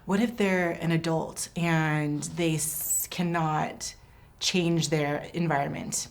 what if they're an adult and they cannot change their environment,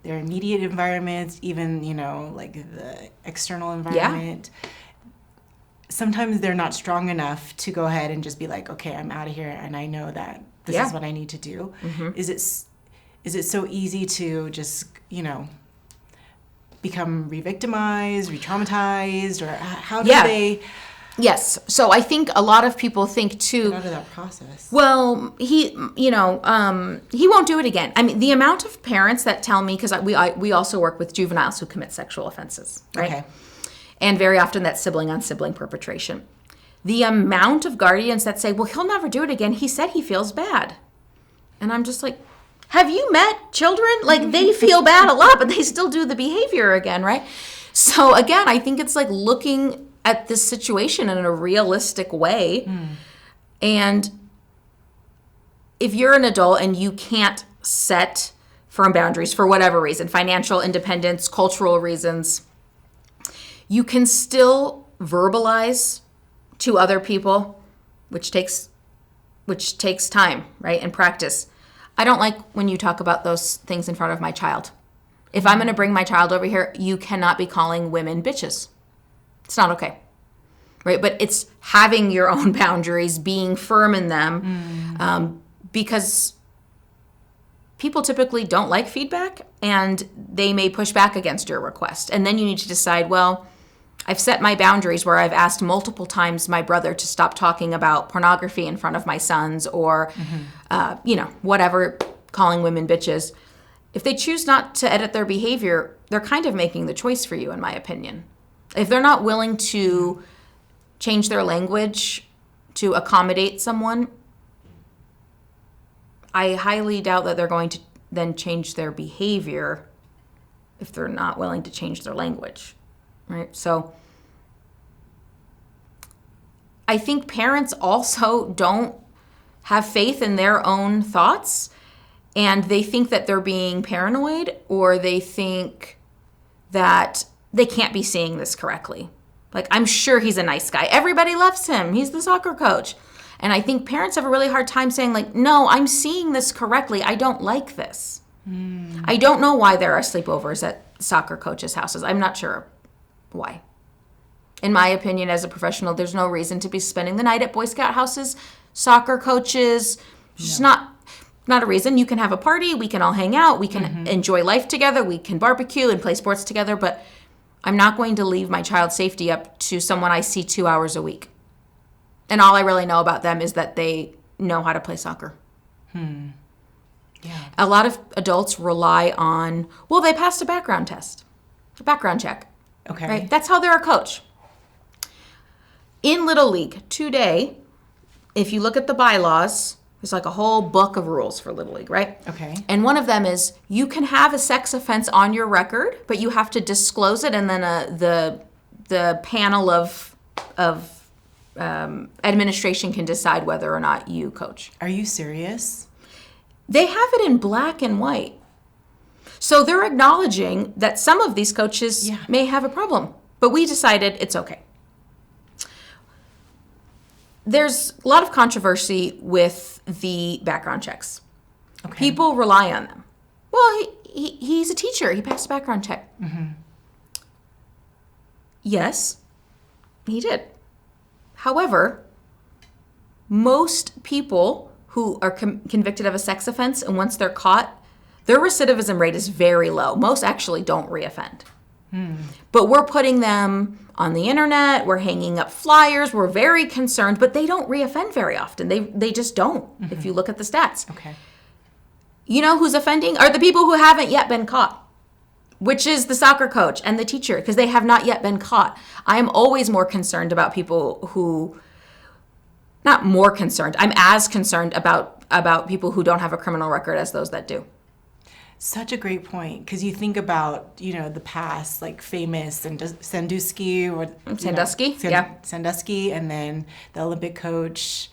their immediate environment, even, like the external environment. Yeah. Sometimes they're not strong enough to go ahead and just be like, okay, I'm out of here and I know that this is what I need to do. Is it so easy to just, become re-victimized, re-traumatized, or how do they... Yes. So I think a lot of people think too. Get out of that process. Well, he won't do it again. I mean, the amount of parents that tell me, because we also work with juveniles who commit sexual offenses, right? Okay. And very often that's sibling on sibling perpetration. The amount of guardians that say, well, he'll never do it again. He said he feels bad. And I'm just like, have you met children? Like, they feel bad a lot, but they still do the behavior again, right? So again, I think it's like looking at this situation in a realistic way. And if you're an adult and you can't set firm boundaries for whatever reason, financial independence, cultural reasons, you can still verbalize to other people, which takes time, right? And practice. I don't like when you talk about those things in front of my child. If I'm going to bring my child over here, you cannot be calling women bitches. It's not okay, right? But it's having your own boundaries, being firm in them, because people typically don't like feedback and they may push back against your request. And then you need to decide, well, I've set my boundaries where I've asked multiple times my brother to stop talking about pornography in front of my sons or, whatever, calling women bitches. If they choose not to edit their behavior, they're kind of making the choice for you, in my opinion. If they're not willing to change their language to accommodate someone, I highly doubt that they're going to then change their behavior if they're not willing to change their language, right? So I think parents also don't have faith in their own thoughts, and they think that they're being paranoid, or they think that they can't be seeing this correctly. Like, I'm sure he's a nice guy. Everybody loves him. He's the soccer coach. And I think parents have a really hard time saying, like, no, I'm seeing this correctly. I don't like this. I don't know why there are sleepovers at soccer coaches' houses. I'm not sure why. In my opinion, as a professional, there's no reason to be spending the night at Boy Scout houses, soccer coaches. Just not a reason. You can have a party. We can all hang out. We can enjoy life together. We can barbecue and play sports together. But I'm not going to leave my child's safety up to someone I see 2 hours a week. And all I really know about them is that they know how to play soccer. Yeah. A lot of adults rely on, well, they passed a background test, a background check. Okay. Right? That's how they're a coach. In Little League today, if you look at the bylaws, there's like a whole book of rules for Little League, right? Okay. And one of them is you can have a sex offense on your record, but you have to disclose it, and then the panel of administration can decide whether or not you coach. Are you serious? They have it in black and white. So they're acknowledging that some of these coaches may have a problem, but we decided it's okay. There's a lot of controversy with the background checks. Okay. People rely on them. Well, he's a teacher. He passed a background check. Yes, he did. However, most people who are convicted of a sex offense, and once they're caught, their recidivism rate is very low. Most actually don't reoffend. But we're putting them on the internet, we're hanging up flyers, we're very concerned, but they don't reoffend very often. They just don't, if you look at the stats. Okay. You know who's offending? Are the people who haven't yet been caught, which is the soccer coach and the teacher, because they have not yet been caught. I am always more concerned about people who, not more concerned, I'm as concerned about people who don't have a criminal record as those that do. Such a great point, because you think about, the past, like famous Sandusky, and then the Olympic coach.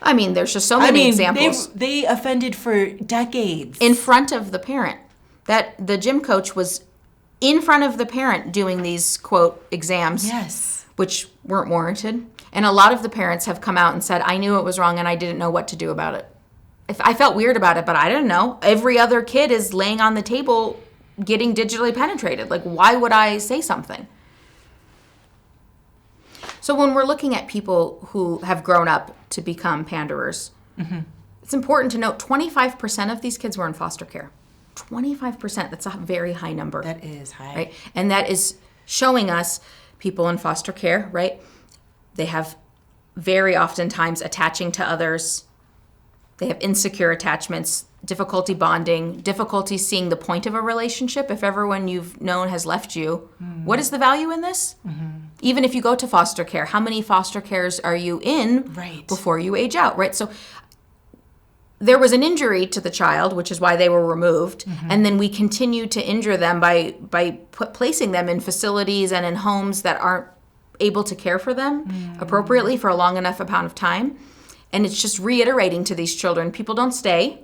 I mean, there's just so many examples. They offended for decades. In front of the parent. That the gym coach was in front of the parent doing these, quote, exams. Yes. Which weren't warranted. And a lot of the parents have come out and said, I knew it was wrong and I didn't know what to do about it. If I felt weird about it, but I didn't know. Every other kid is laying on the table getting digitally penetrated. Like, why would I say something? So when we're looking at people who have grown up to become panderers, it's important to note 25% of these kids were in foster care. 25%. That's a very high number. That is high. Right? And that is showing us people in foster care, right? They have very oftentimes attaching to others. They have insecure attachments, difficulty bonding, difficulty seeing the point of a relationship. If everyone you've known has left you, what is the value in this? Even if you go to foster care, how many foster cares are you in before you age out, right? So there was an injury to the child, which is why they were removed, and then we continue to injure them by placing them in facilities and in homes that aren't able to care for them appropriately for a long enough amount of time. And it's just reiterating to these children, people don't stay.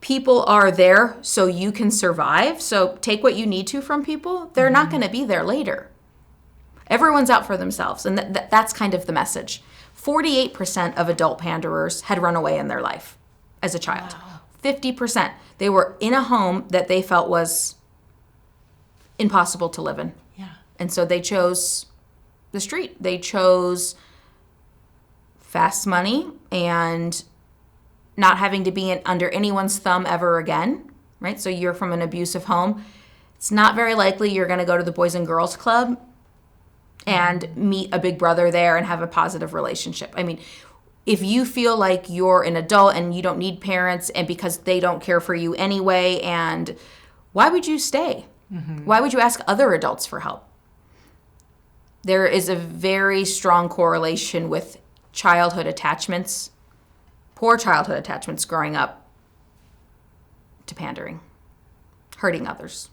People are there so you can survive. So take what you need to from people. They're not going to be there later. Everyone's out for themselves. And that's kind of the message. 48% of adult panderers had run away in their life as a child. Wow. 50%. They were in a home that they felt was impossible to live in. Yeah. And so they chose the street. They chose fast money and not having to be under anyone's thumb ever again, right? So you're from an abusive home. It's not very likely you're going to go to the Boys and Girls Club and meet a big brother there and have a positive relationship. I mean, if you feel like you're an adult and you don't need parents and because they don't care for you anyway, and why would you stay? Why would you ask other adults for help? There is a very strong correlation with childhood attachments, poor childhood attachments growing up to pandering, hurting others.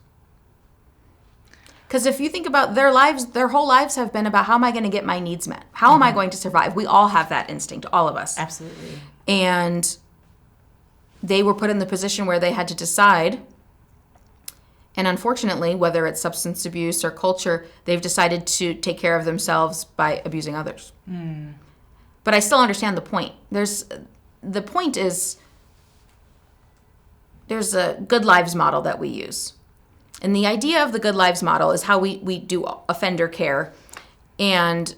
Because if you think about their lives, their whole lives have been about how am I going to get my needs met? How am I going to survive? We all have that instinct, all of us. Absolutely. And they were put in the position where they had to decide. And unfortunately, whether it's substance abuse or culture, they've decided to take care of themselves by abusing others. But I still understand the point. The point is there's a Good Lives model that we use. And the idea of the Good Lives model is how we do offender care. And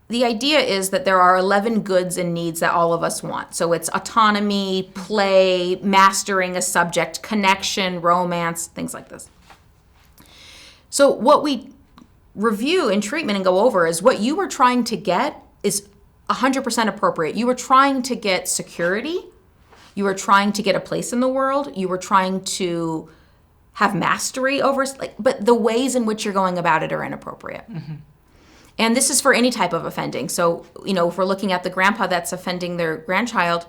the idea is that there are 11 goods and needs that all of us want. So it's autonomy, play, mastering a subject, connection, romance, things like this. So what we review in treatment and go over is what you were trying to get is 100% appropriate. You were trying to get security. You were trying to get a place in the world. You were trying to have mastery over, but the ways in which you're going about it are inappropriate. And this is for any type of offending. So, if we're looking at the grandpa that's offending their grandchild,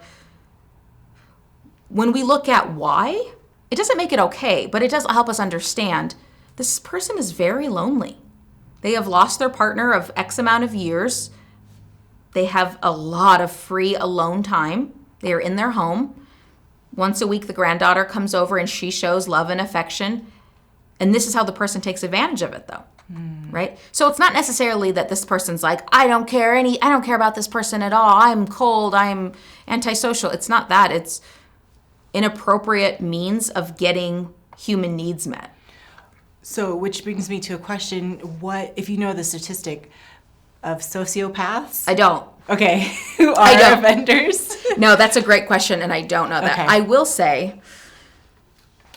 when we look at why, it doesn't make it okay, but it does help us understand this person is very lonely. They have lost their partner of X amount of years. They have a lot of free alone time. They are in their home. Once a week, the granddaughter comes over and she shows love and affection. And this is how the person takes advantage of it, though. Right? So it's not necessarily that this person's like, I don't care about this person at all. I'm cold. I'm antisocial. It's not that. It's inappropriate means of getting human needs met. So, which brings me to a question. What, if you know the statistic of sociopaths? I don't. Okay. Who are offenders? No, that's a great question, and I don't know that. Okay. I will say,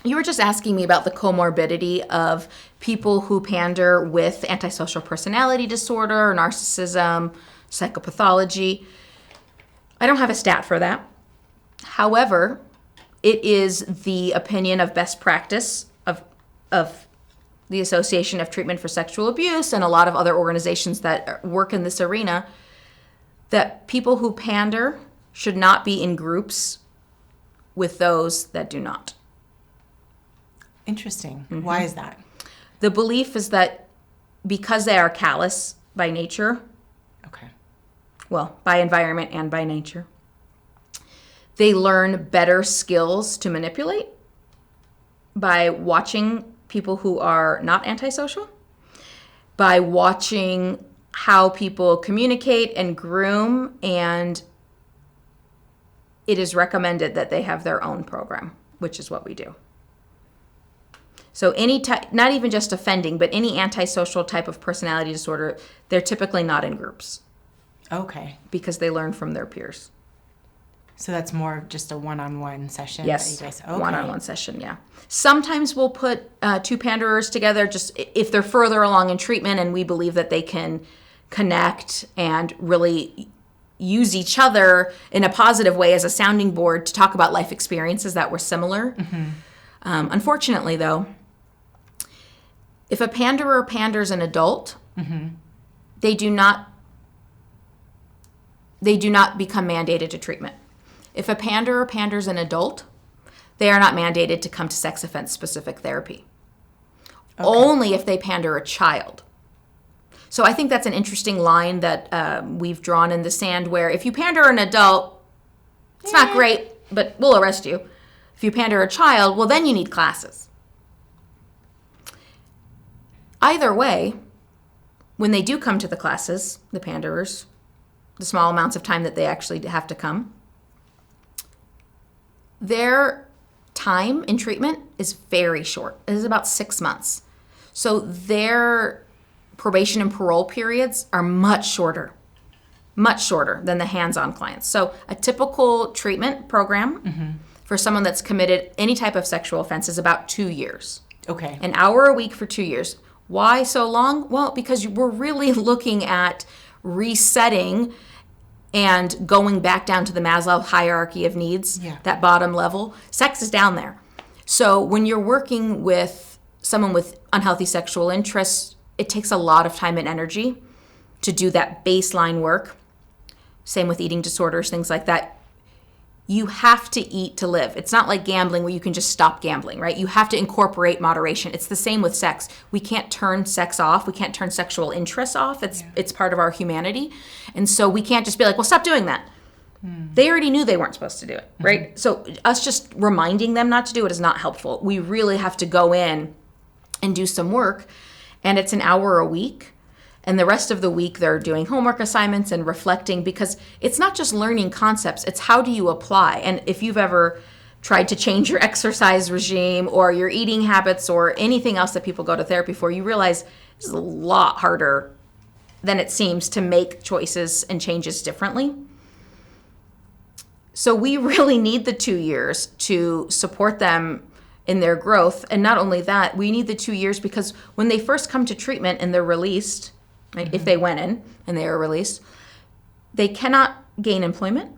you were just asking me about the comorbidity of people who pander with antisocial personality disorder, narcissism, psychopathology. I don't have a stat for that. However, it is the opinion of best practice of the Association of Treatment for Sexual Abuse and a lot of other organizations that work in this arena that people who pander should not be in groups with those that do not. Interesting. Why is that? The belief is that because they are callous by nature, well, by environment and by nature, they learn better skills to manipulate by watching people who are not antisocial, by watching how people communicate and groom, and it is recommended that they have their own program, which is what we do. So any type, not even just offending, but any antisocial type of personality disorder, they're typically not in groups. Okay. Because they learn from their peers. So that's more of just a one-on-one session? Yes, that you guys, okay. One-on-one session, yeah. Sometimes we'll put two panderers together just if they're further along in treatment and we believe that they can connect and really use each other in a positive way as a sounding board to talk about life experiences that were similar. Mm-hmm. Unfortunately, though, if a panderer panders an adult, mm-hmm. they do not become mandated to treatment. If a panderer panders an adult, they are not mandated to come to sex offense specific therapy. Okay. Only if they pander a child. So I think that's an interesting line that we've drawn in the sand, where if you pander an adult, it's not great, but we'll arrest you. If you pander a child, well, then you need classes. Either way, when they do come to the classes, the panderers, the small amounts of time that they actually have to come, their time in treatment is very short. It is about 6 months. So their probation and parole periods are much shorter than the hands-on clients. So a typical treatment program mm-hmm. for someone that's committed any type of sexual offense is about 2 years. Okay. An hour a week for 2 years. Why so long? Well, because we're really looking at resetting and going back down to the Maslow hierarchy of needs, that bottom level. Sex is down there. So when you're working with someone with unhealthy sexual interests, it takes a lot of time and energy to do that baseline work. Same with eating disorders, things like that. You have to eat to live. It's not like gambling where you can just stop gambling, right? You have to incorporate moderation. It's the same with sex. We can't turn sex off. We can't turn sexual interests off. It's part of our humanity. And so we can't just be like, well, stop doing that. They already knew they weren't supposed to do it, right? Mm-hmm. So us just reminding them not to do it is not helpful. We really have to go in and do some work. And it's an hour a week. And the rest of the week, they're doing homework assignments and reflecting, because it's not just learning concepts. It's how do you apply? And if you've ever tried to change your exercise regime or your eating habits or anything else that people go to therapy for, you realize it's a lot harder than it seems to make choices and changes differently. So we really need the 2 years to support them in their growth. And not only that, we need the 2 years because when they first come to treatment and they're released, right, if they went in and they are released, they cannot gain employment.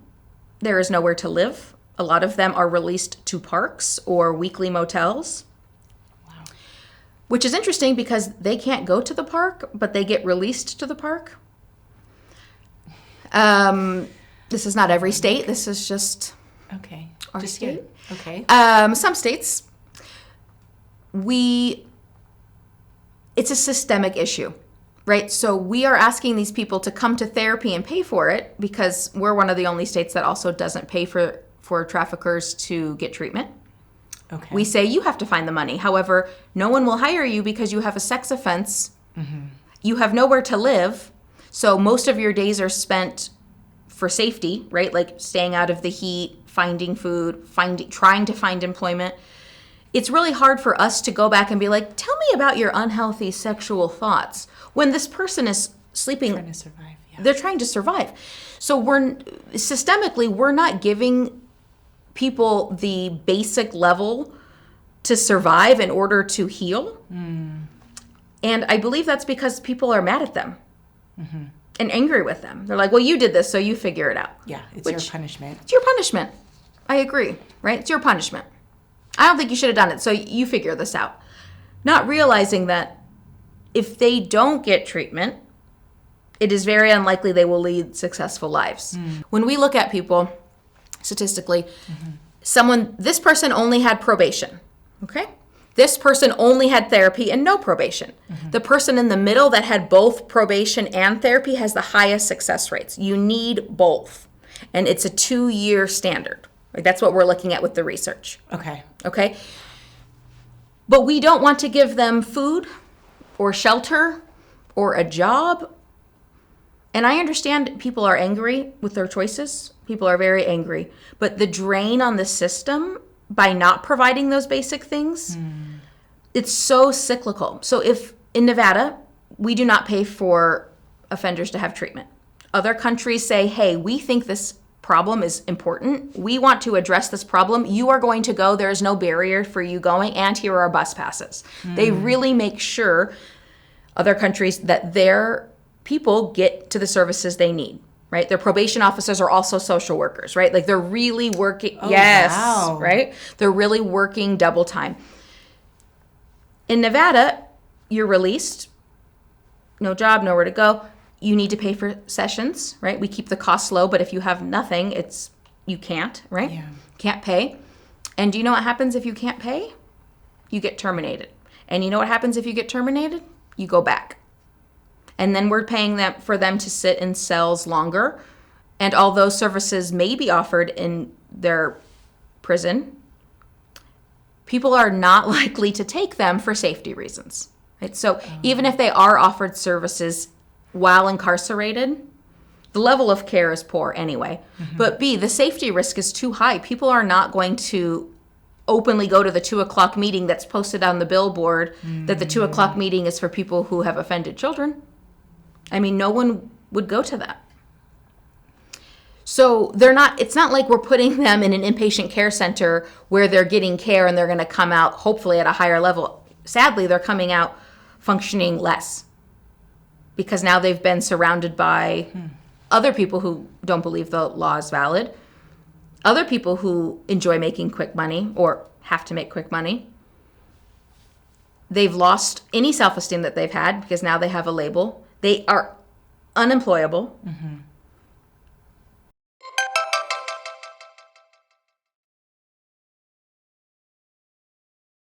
There is nowhere to live. A lot of them are released to parks or weekly motels. Wow. Which is interesting because they can't go to the park, but they get released to the park. This is not every state. This is just our state. Okay. Some states, it's a systemic issue. Right, so we are asking these people to come to therapy and pay for it because we're one of the only states that also doesn't pay for traffickers to get treatment. Okay. We say you have to find the money. However, no one will hire you because you have a sex offense. Mm-hmm. You have nowhere to live, so most of your days are spent for safety, right? Like staying out of the heat, finding food, trying to find employment. It's really hard for us to go back and be like, tell me about your unhealthy sexual thoughts. When this person is sleeping, trying to survive, they're trying to survive. So we're not giving people the basic level to survive in order to heal. Mm. And I believe that's because people are mad at them and angry with them. They're like, well, you did this, so you figure it out. Yeah, it's your punishment. It's your punishment. I agree, right? It's your punishment. I don't think you should have done it, so you figure this out. Not realizing that if they don't get treatment, it is very unlikely they will lead successful lives. Mm. When we look at people, statistically, this person only had probation, okay? This person only had therapy and no probation. Mm-hmm. The person in the middle that had both probation and therapy has the highest success rates. You need both, and it's a 2-year standard. Like that's what we're looking at with the research. Okay? But we don't want to give them food or shelter or a job And I understand people are angry with their choices. People are very angry. But the drain on the system by not providing those basic things, it's so cyclical. So if in Nevada, we do not pay for offenders to have treatment. Other countries say, hey, we think this problem is important. We want to address this problem. You are going to go. There is no barrier for you going. And here are bus passes. They really make sure, other countries, that their people get to the services they need, right? Their probation officers are also social workers, right? Like they're really working. Oh, wow. Right? They're really working double time. In Nevada, you're released. No job, nowhere to go. You need to pay for sessions, right? We keep the costs low, but if you have nothing, you can't, right? Yeah. Can't pay. And do you know what happens if you can't pay? You get terminated. And you know what happens if you get terminated? You go back. And then we're paying for them to sit in cells longer. And although services may be offered in their prison, people are not likely to take them for safety reasons, right? So even if they are offered services while incarcerated, the level of care is poor anyway. But B, the safety risk is too high. People are not going to openly go to the 2:00 meeting that's posted on the billboard that the 2:00 meeting is for people who have offended children. I mean, no one would go to that. So it's not like we're putting them in an inpatient care center where they're getting care and they're going to come out hopefully at a higher level. Sadly, they're coming out functioning less because now they've been surrounded by other people who don't believe the law is valid, other people who enjoy making quick money or have to make quick money. They've lost any self-esteem that they've had because now they have a label. They are unemployable.